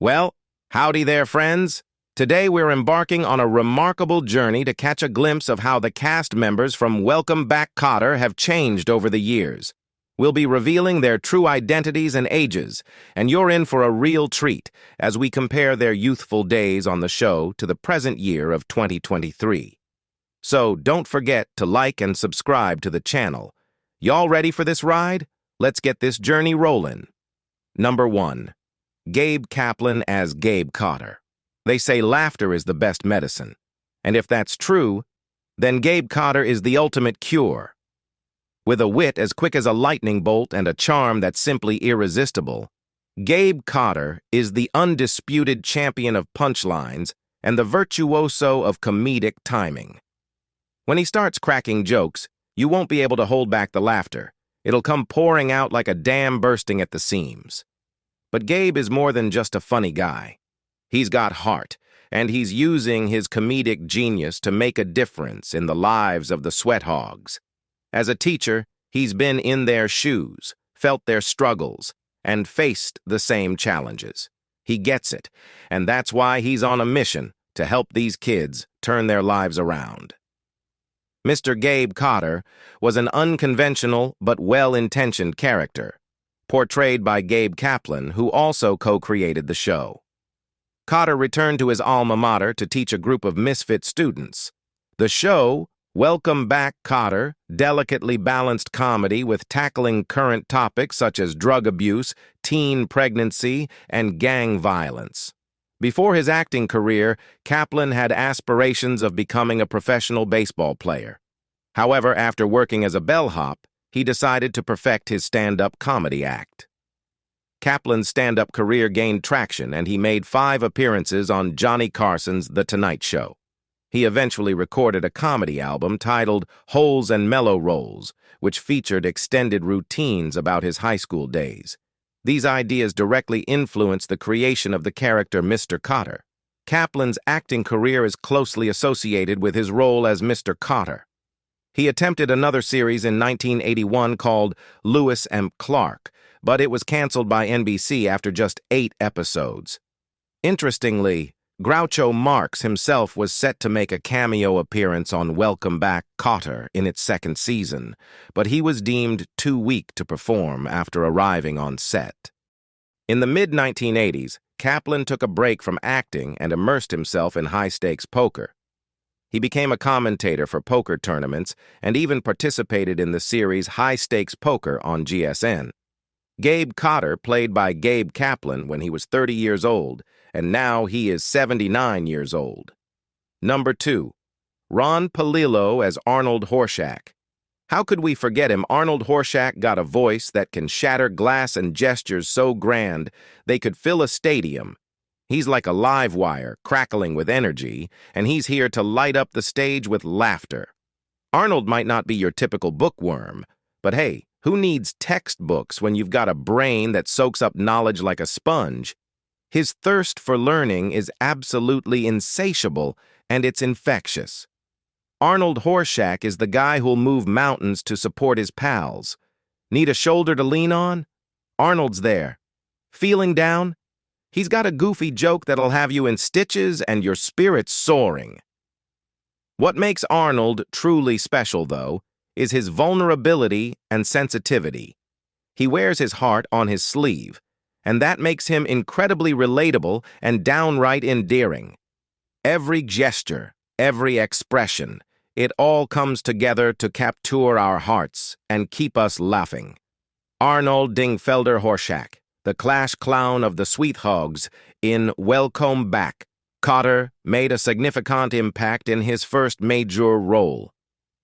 Well, howdy there, friends. Today we're embarking on a remarkable journey to catch a glimpse of how the cast members from Welcome Back, Kotter have changed over the years. We'll be revealing their true identities and ages, and you're in for a real treat as we compare their youthful days on the show to the present year of 2023. So don't forget to like and subscribe to the channel. Y'all ready for this ride? Let's get this journey rolling. Number 1. Gabe Kaplan as Gabe Kotter. They say laughter is the best medicine. And if that's true, then Gabe Kotter is the ultimate cure. With a wit as quick as a lightning bolt and a charm that's simply irresistible, Gabe Kotter is the undisputed champion of punchlines and the virtuoso of comedic timing. When he starts cracking jokes, you won't be able to hold back the laughter. It'll come pouring out like a dam bursting at the seams. But Gabe is more than just a funny guy. He's got heart, and he's using his comedic genius to make a difference in the lives of the sweat hogs. As a teacher, he's been in their shoes, felt their struggles, and faced the same challenges. He gets it, and that's why he's on a mission to help these kids turn their lives around. Mr. Gabe Kotter was an unconventional but well-intentioned character, portrayed by Gabe Kaplan, who also co-created the show. Kotter returned to his alma mater to teach a group of misfit students. The show, Welcome Back, Kotter, delicately balanced comedy with tackling current topics such as drug abuse, teen pregnancy, and gang violence. Before his acting career, Kaplan had aspirations of becoming a professional baseball player. However, after working as a bellhop, he decided to perfect his stand-up comedy act. Kaplan's stand-up career gained traction, and he made 5 appearances on Johnny Carson's The Tonight Show. He eventually recorded a comedy album titled Holes and Mellow Rolls, which featured extended routines about his high school days. These ideas directly influenced the creation of the character Mr. Kotter. Kaplan's acting career is closely associated with his role as Mr. Kotter. He attempted another series in 1981 called Lewis and Clark, but it was canceled by NBC after just 8 episodes. Interestingly, Groucho Marx himself was set to make a cameo appearance on Welcome Back, Kotter in its 2nd season, but he was deemed too weak to perform after arriving on set. In the mid-1980s, Kaplan took a break from acting and immersed himself in high-stakes poker. He became a commentator for poker tournaments and even participated in the series High Stakes Poker on GSN. Gabe Kotter played by Gabe Kaplan when he was 30 years old, and now he is 79 years old. Number 2. Ron Palillo as Arnold Horshack. How could we forget him? Arnold Horshack got a voice that can shatter glass and gestures so grand they could fill a stadium. He's like a live wire, crackling with energy, and he's here to light up the stage with laughter. Arnold might not be your typical bookworm, but hey, who needs textbooks when you've got a brain that soaks up knowledge like a sponge? His thirst for learning is absolutely insatiable, and it's infectious. Arnold Horshack is the guy who'll move mountains to support his pals. Need a shoulder to lean on? Arnold's there. Feeling down? He's got a goofy joke that'll have you in stitches and your spirits soaring. What makes Arnold truly special, though, is his vulnerability and sensitivity. He wears his heart on his sleeve, and that makes him incredibly relatable and downright endearing. Every gesture, every expression, it all comes together to capture our hearts and keep us laughing. Arnold Dingfelder Horshack, the clash clown of the Sweet Hogs in Welcome Back, Kotter made a significant impact in his first major role.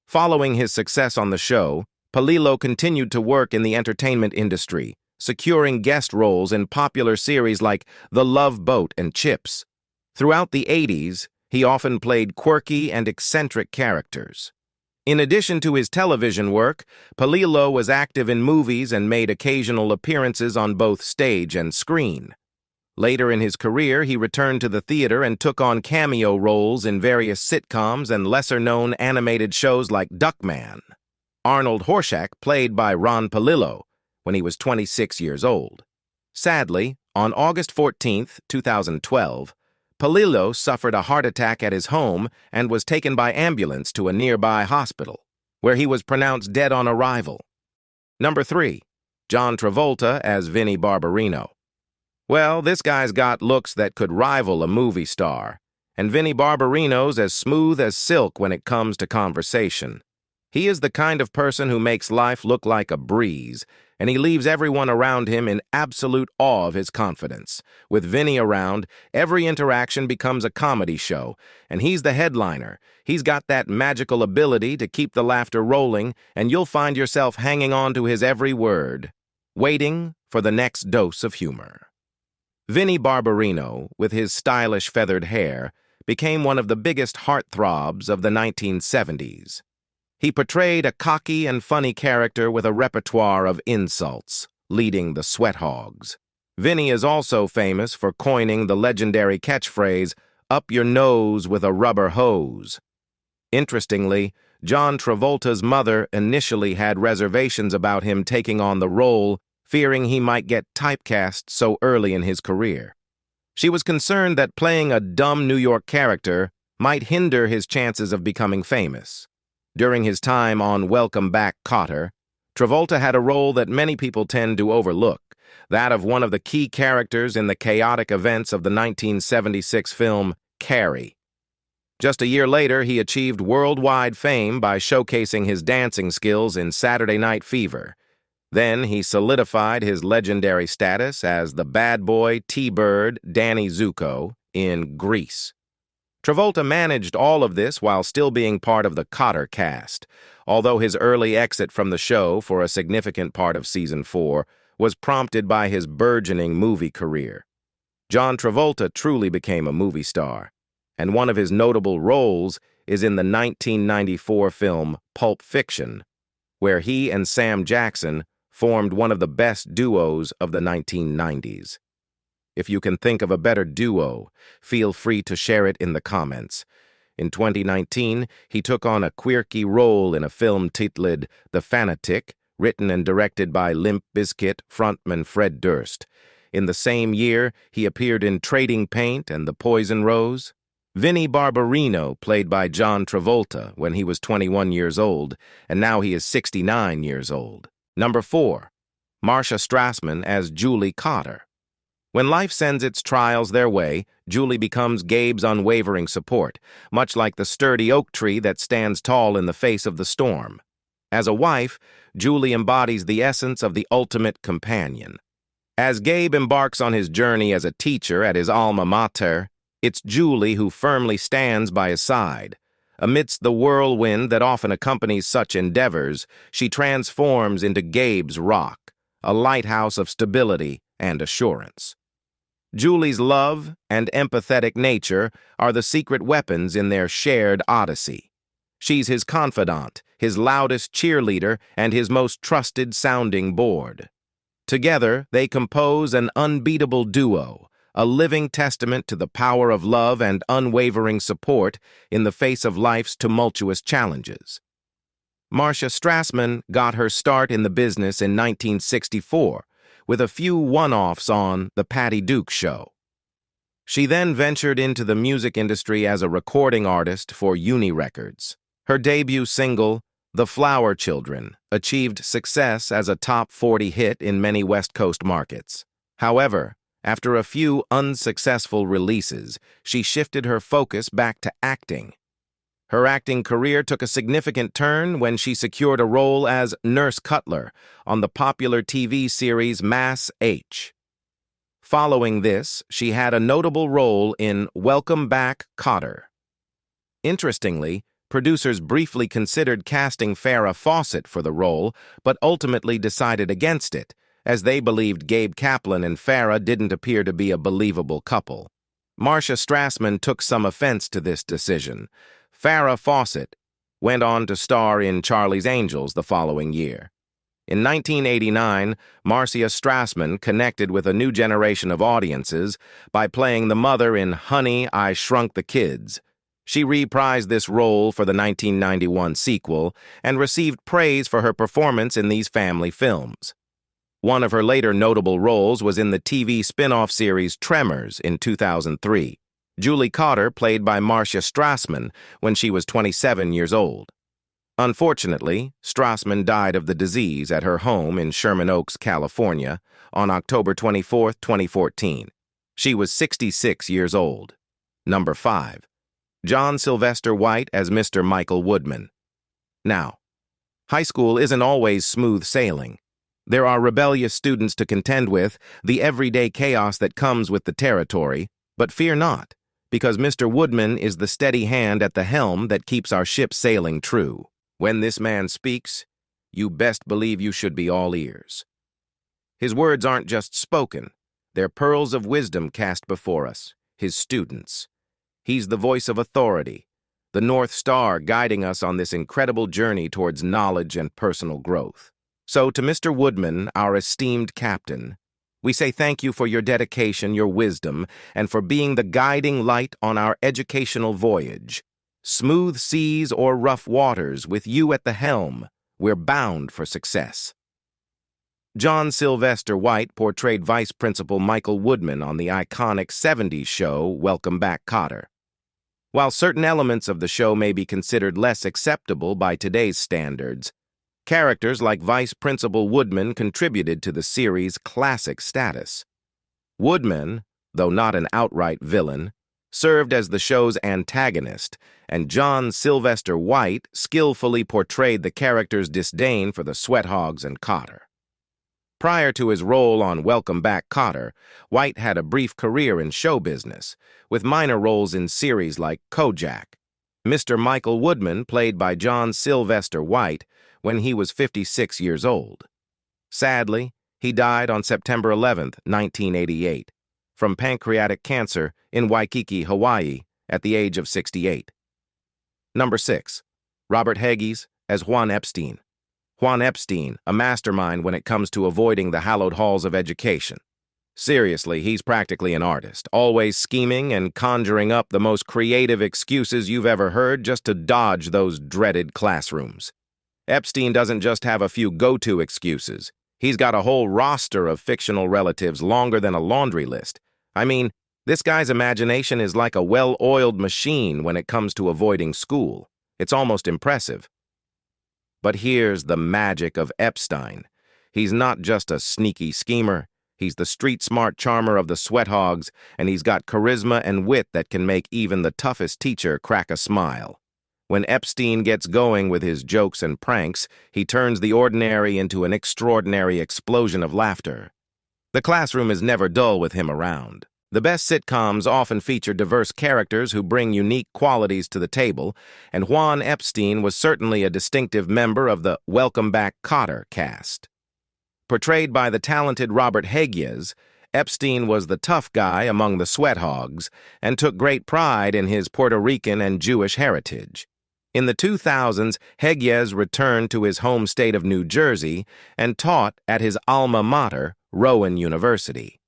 Following his success on the show, Palillo continued to work in the entertainment industry, securing guest roles in popular series like The Love Boat and Chips. Throughout the 80s, he often played quirky and eccentric characters. In addition to his television work, Palillo was active in movies and made occasional appearances on both stage and screen. Later in his career, he returned to the theater and took on cameo roles in various sitcoms and lesser-known animated shows like Duckman. Arnold Horshack played by Ron Palillo when he was 26 years old. Sadly, On August 14, 2012, Palillo suffered a heart attack at his home and was taken by ambulance to a nearby hospital, where he was pronounced dead on arrival. Number 3. John Travolta as Vinnie Barbarino. Well, this guy's got looks that could rival a movie star, and Vinnie Barbarino's as smooth as silk when it comes to conversation. He is the kind of person who makes life look like a breeze, and he leaves everyone around him in absolute awe of his confidence. With Vinnie around, every interaction becomes a comedy show, and he's the headliner. He's got that magical ability to keep the laughter rolling, and you'll find yourself hanging on to his every word, waiting for the next dose of humor. Vinnie Barbarino, with his stylish feathered hair, became one of the biggest heartthrobs of the 1970s. He portrayed a cocky and funny character with a repertoire of insults, leading the Sweat Hogs. Vinnie is also famous for coining the legendary catchphrase, "Up your nose with a rubber hose." Interestingly, John Travolta's mother initially had reservations about him taking on the role, fearing he might get typecast so early in his career. She was concerned that playing a dumb New York character might hinder his chances of becoming famous. During his time on Welcome Back, Kotter, Travolta had a role that many people tend to overlook, that of one of the key characters in the chaotic events of the 1976 film Carrie. Just a year later, he achieved worldwide fame by showcasing his dancing skills in Saturday Night Fever. Then he solidified his legendary status as the bad boy T-Bird Danny Zuko in Grease. Travolta managed all of this while still being part of the Kotter cast, although his early exit from the show for a significant part of Season 4 was prompted by his burgeoning movie career. John Travolta truly became a movie star, and one of his notable roles is in the 1994 film Pulp Fiction, where he and Sam Jackson formed one of the best duos of the 1990s. If you can think of a better duo, feel free to share it in the comments. In 2019, he took on a quirky role in a film titled The Fanatic, written and directed by Limp Bizkit frontman Fred Durst. In the same year, he appeared in Trading Paint and The Poison Rose. Vinnie Barbarino, played by John Travolta when he was 21 years old, and now he is 69 years old. Number 4. Marcia Strassman as Julie Kotter. When life sends its trials their way, Julie becomes Gabe's unwavering support, much like the sturdy oak tree that stands tall in the face of the storm. As a wife, Julie embodies the essence of the ultimate companion. As Gabe embarks on his journey as a teacher at his alma mater, it's Julie who firmly stands by his side. Amidst the whirlwind that often accompanies such endeavors, she transforms into Gabe's rock, a lighthouse of stability and assurance. Julie's love and empathetic nature are the secret weapons in their shared odyssey. She's his confidant, his loudest cheerleader, and his most trusted sounding board. Together, they compose an unbeatable duo, a living testament to the power of love and unwavering support in the face of life's tumultuous challenges. Marcia Strassman got her start in the business in 1964, with a few one-offs on The Patty Duke Show. She then ventured into the music industry as a recording artist for Uni Records. Her debut single, The Flower Children, achieved success as a top 40 hit in many West Coast markets. However, after a few unsuccessful releases, she shifted her focus back to acting. Her acting career took a significant turn when she secured a role as Nurse Cutler on the popular TV series Mass H. Following this, she had a notable role in Welcome Back, Kotter. Interestingly, producers briefly considered casting Farrah Fawcett for the role, but ultimately decided against it, as they believed Gabe Kaplan and Farrah didn't appear to be a believable couple. Marcia Strassman took some offense to this decision. Farrah Fawcett went on to star in Charlie's Angels the following year. In 1989, Marcia Strassman connected with a new generation of audiences by playing the mother in Honey, I Shrunk the Kids. She reprised this role for the 1991 sequel and received praise for her performance in these family films. One of her later notable roles was in the TV spin-off series Tremors in 2003. Julie Kotter played by Marcia Strassman when she was 27 years old. Unfortunately, Strassman died of the disease at her home in Sherman Oaks, California, on October 24, 2014. She was 66 years old. Number 5. John Sylvester White as Mr. Michael Woodman. Now, high school isn't always smooth sailing. There are rebellious students to contend with, the everyday chaos that comes with the territory, but fear not, because Mr. Woodman is the steady hand at the helm that keeps our ship sailing true. When this man speaks, you best believe you should be all ears. His words aren't just spoken, they're pearls of wisdom cast before us, his students. He's the voice of authority, the North Star guiding us on this incredible journey towards knowledge and personal growth. So to Mr. Woodman, our esteemed captain, we say thank you for your dedication, your wisdom, and for being the guiding light on our educational voyage. Smooth seas or rough waters, with you at the helm, we're bound for success. John Sylvester White portrayed Vice Principal Michael Woodman on the iconic 70s show Welcome Back, Kotter. While certain elements of the show may be considered less acceptable by today's standards, characters like Vice Principal Woodman contributed to the series' classic status. Woodman, though not an outright villain, served as the show's antagonist, and John Sylvester White skillfully portrayed the character's disdain for the Sweathogs and Kotter. Prior to his role on Welcome Back, Kotter, White had a brief career in show business, with minor roles in series like Kojak. Mr. Michael Woodman played by John Sylvester White when he was 56 years old. Sadly, he died on September 11, 1988, from pancreatic cancer in Waikiki, Hawaii, at the age of 68. Number 6. Robert Heggies as Juan Epstein. Juan Epstein, a mastermind when it comes to avoiding the hallowed halls of education. Seriously, he's practically an artist, always scheming and conjuring up the most creative excuses you've ever heard just to dodge those dreaded classrooms. Epstein doesn't just have a few go-to excuses. He's got a whole roster of fictional relatives longer than a laundry list. I mean, this guy's imagination is like a well-oiled machine when it comes to avoiding school. It's almost impressive. But here's the magic of Epstein. He's not just a sneaky schemer. He's the street-smart charmer of the Sweathogs, and he's got charisma and wit that can make even the toughest teacher crack a smile. When Epstein gets going with his jokes and pranks, he turns the ordinary into an extraordinary explosion of laughter. The classroom is never dull with him around. The best sitcoms often feature diverse characters who bring unique qualities to the table, and Juan Epstein was certainly a distinctive member of the Welcome Back, Kotter cast. Portrayed by the talented Robert Heggies, Epstein was the tough guy among the Sweathogs and took great pride in his Puerto Rican and Jewish heritage. In the 2000s, Heggies returned to his home state of New Jersey and taught at his alma mater, Rowan University.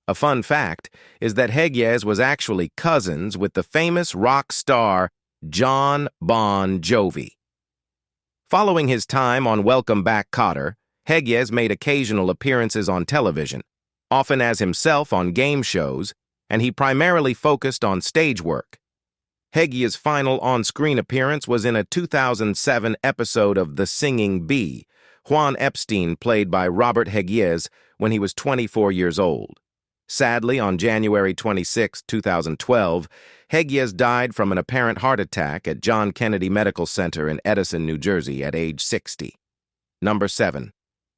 A fun fact is that Heggies was actually cousins with the famous rock star John Bon Jovi. Following his time on Welcome Back, Kotter, Heggies made occasional appearances on television, often as himself on game shows, and he primarily focused on stage work. Heggies' final on-screen appearance was in a 2007 episode of The Singing Bee. Juan Epstein played by Robert Heggies when he was 24 years old. Sadly, on January 26, 2012, Heggies died from an apparent heart attack at John Kennedy Medical Center in Edison, New Jersey at age 60. Number 7.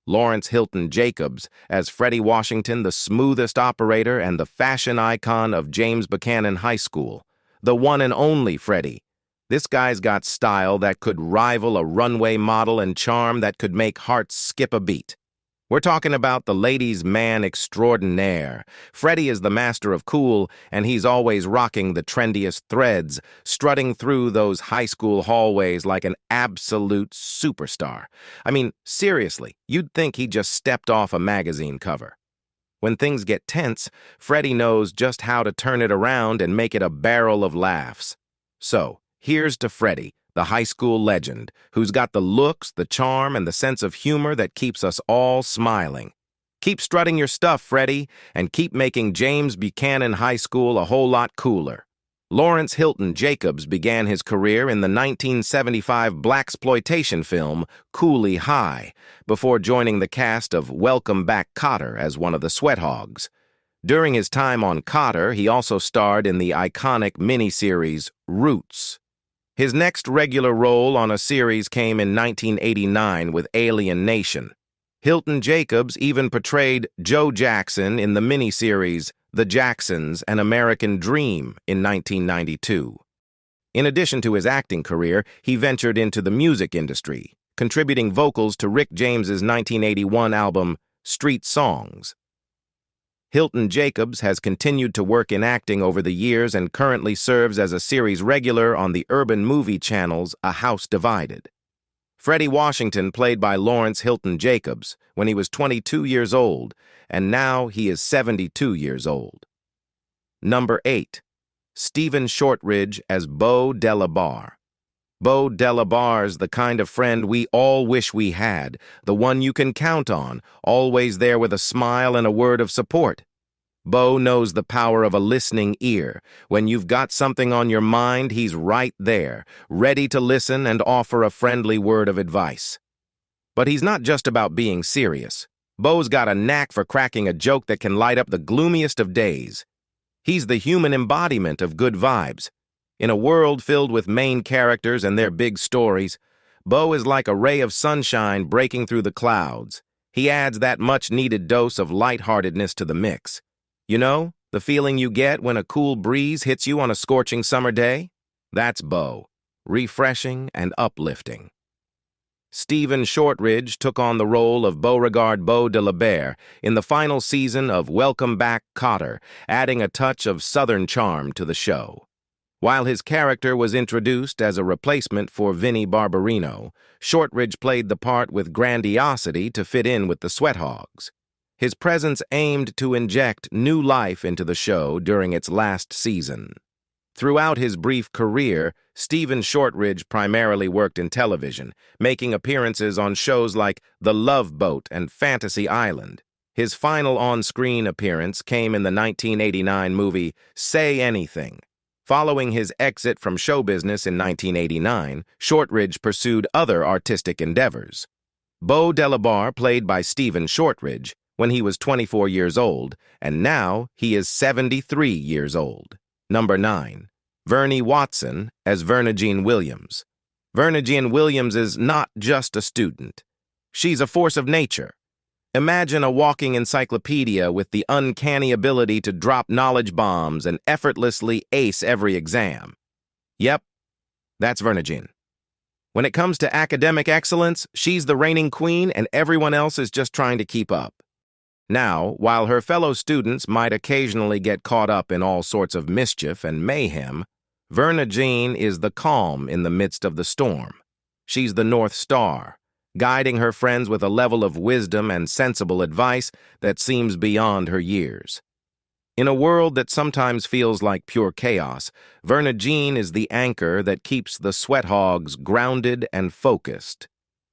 Lawrence Hilton Jacobs as Freddie Washington, the smoothest operator and the fashion icon of James Buchanan High School. The one and only Freddie. This guy's got style that could rival a runway model and charm that could make hearts skip a beat. We're talking about the ladies' man extraordinaire. Freddie is the master of cool, and he's always rocking the trendiest threads, strutting through those high school hallways like an absolute superstar. I mean, seriously, you'd think he just stepped off a magazine cover. When things get tense, Freddie knows just how to turn it around and make it a barrel of laughs. So, here's to Freddie, the high school legend, who's got the looks, the charm, and the sense of humor that keeps us all smiling. Keep strutting your stuff, Freddie, and keep making James Buchanan High School a whole lot cooler. Lawrence Hilton Jacobs began his career in the 1975 blaxploitation film Cooley High, before joining the cast of Welcome Back, Kotter as one of the Sweat Hogs. During his time on Kotter, he also starred in the iconic miniseries Roots. His next regular role on a series came in 1989 with Alien Nation. Hilton Jacobs even portrayed Joe Jackson in the miniseries The Jacksons: An American Dream in 1992. In addition to his acting career, he ventured into the music industry, contributing vocals to Rick James's 1981 album Street Songs. Hilton Jacobs has continued to work in acting over the years and currently serves as a series regular on the Urban Movie Channel's A House Divided. Freddie Washington played by Lawrence Hilton Jacobs when he was 22 years old, and now he is 72 years old. Number 8. Stephen Shortridge as Beau Delabarre. Beau Delabarre's the kind of friend we all wish we had, the one you can count on, always there with a smile and a word of support. Beau knows the power of a listening ear. When you've got something on your mind, he's right there, ready to listen and offer a friendly word of advice. But he's not just about being serious. Beau's got a knack for cracking a joke that can light up the gloomiest of days. He's the human embodiment of good vibes. In a world filled with main characters and their big stories, Beau is like a ray of sunshine breaking through the clouds. He adds that much-needed dose of lightheartedness to the mix. You know, the feeling you get when a cool breeze hits you on a scorching summer day? That's Beau, refreshing and uplifting. Stephen Shortridge took on the role of Beauregard Beau Delabarre in the final season of Welcome Back, Kotter, adding a touch of Southern charm to the show. While his character was introduced as a replacement for Vinnie Barbarino, Shortridge played the part with grandiosity to fit in with the Sweat Hogs. His presence aimed to inject new life into the show during its last season. Throughout his brief career, Stephen Shortridge primarily worked in television, making appearances on shows like The Love Boat and Fantasy Island. His final on-screen appearance came in the 1989 movie Say Anything. Following his exit from show business in 1989, Shortridge pursued other artistic endeavors. Beau Delabarre played by Stephen Shortridge when he was 24 years old, and now he is 73 years old. Number 9. Vernee Watson as Verna Jean Williams. Verna Jean Williams is not just a student. She's a force of nature. Imagine a walking encyclopedia with the uncanny ability to drop knowledge bombs and effortlessly ace every exam. Yep, that's Verna Jean. When it comes to academic excellence, she's the reigning queen and everyone else is just trying to keep up. Now, while her fellow students might occasionally get caught up in all sorts of mischief and mayhem, Verna Jean is the calm in the midst of the storm. She's the North Star, guiding her friends with a level of wisdom and sensible advice that seems beyond her years. In a world that sometimes feels like pure chaos, Verna Jean is the anchor that keeps the Sweat Hogs grounded and focused.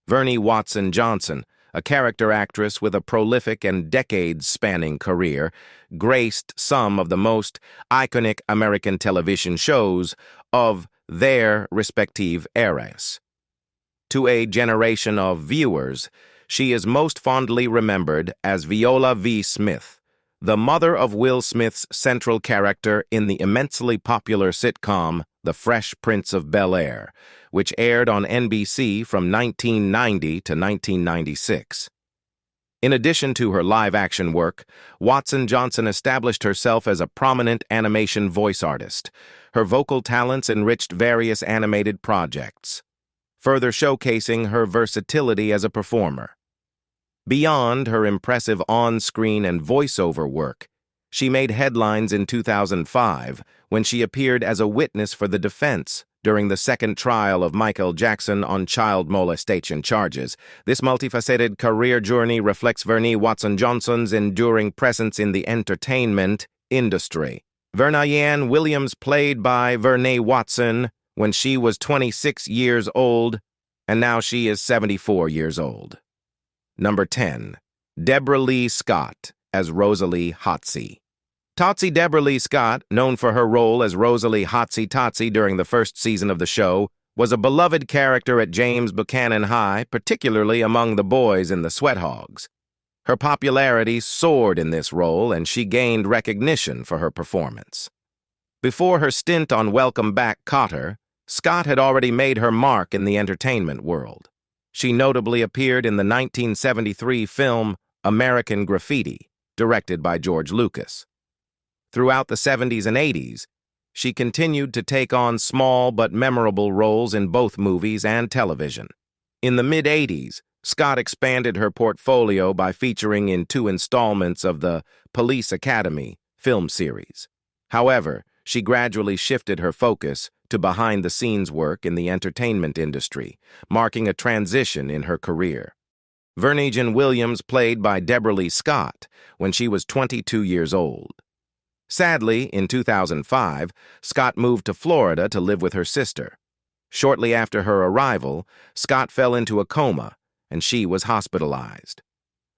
Vernee Watson Johnson, a character actress with a prolific and decades-spanning career, graced some of the most iconic American television shows of their respective eras. To a generation of viewers, she is most fondly remembered as Viola V. Smith, the mother of Will Smith's central character in the immensely popular sitcom The Fresh Prince of Bel-Air, which aired on NBC from 1990 to 1996. In addition to her live-action work, Watson Johnson established herself as a prominent animation voice artist. Her vocal talents enriched various animated projects, further showcasing her versatility as a performer. Beyond her impressive on-screen and voiceover work, she made headlines in 2005 when she appeared as a witness for the defense during the second trial of Michael Jackson on child molestation charges. This multifaceted career journey reflects Vernee Watson Johnson's enduring presence in the entertainment industry. Verna Jean Williams played by Vernee Watson when she was 26 years old, and now she is 74 years old. Number 10. Deborah Lee Scott as Rosalie Hotsey. Totsy Deborah Lee Scott, known for her role as Rosalie Hotsey Totsy during the first season of the show, was a beloved character at James Buchanan High, particularly among the boys in the Sweat Hogs. Her popularity soared in this role, and she gained recognition for her performance. Before her stint on Welcome Back, Kotter, Scott had already made her mark in the entertainment world. She notably appeared in the 1973 film American Graffiti, directed by George Lucas. Throughout the 70s and 80s, she continued to take on small but memorable roles in both movies and television. In the mid-80s, Scott expanded her portfolio by featuring in 2 installments of the Police Academy film series. However, she gradually shifted her focus to behind-the-scenes work in the entertainment industry, marking a transition in her career. Vernigen Williams played by Deborah Lee Scott when she was 22 years old. Sadly, in 2005, Scott moved to Florida to live with her sister. Shortly after her arrival, Scott fell into a coma, and she was hospitalized.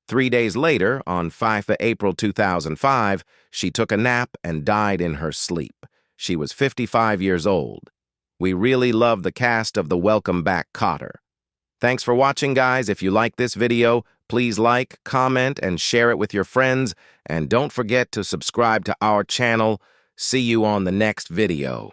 3 days later, on April 2005, she took a nap and died in her sleep. She was 55 years old. We really love the cast of the Welcome Back, Kotter. Thanks for watching, guys. If you like this video, please like, comment, and share it with your friends. And don't forget to subscribe to our channel. See you on the next video.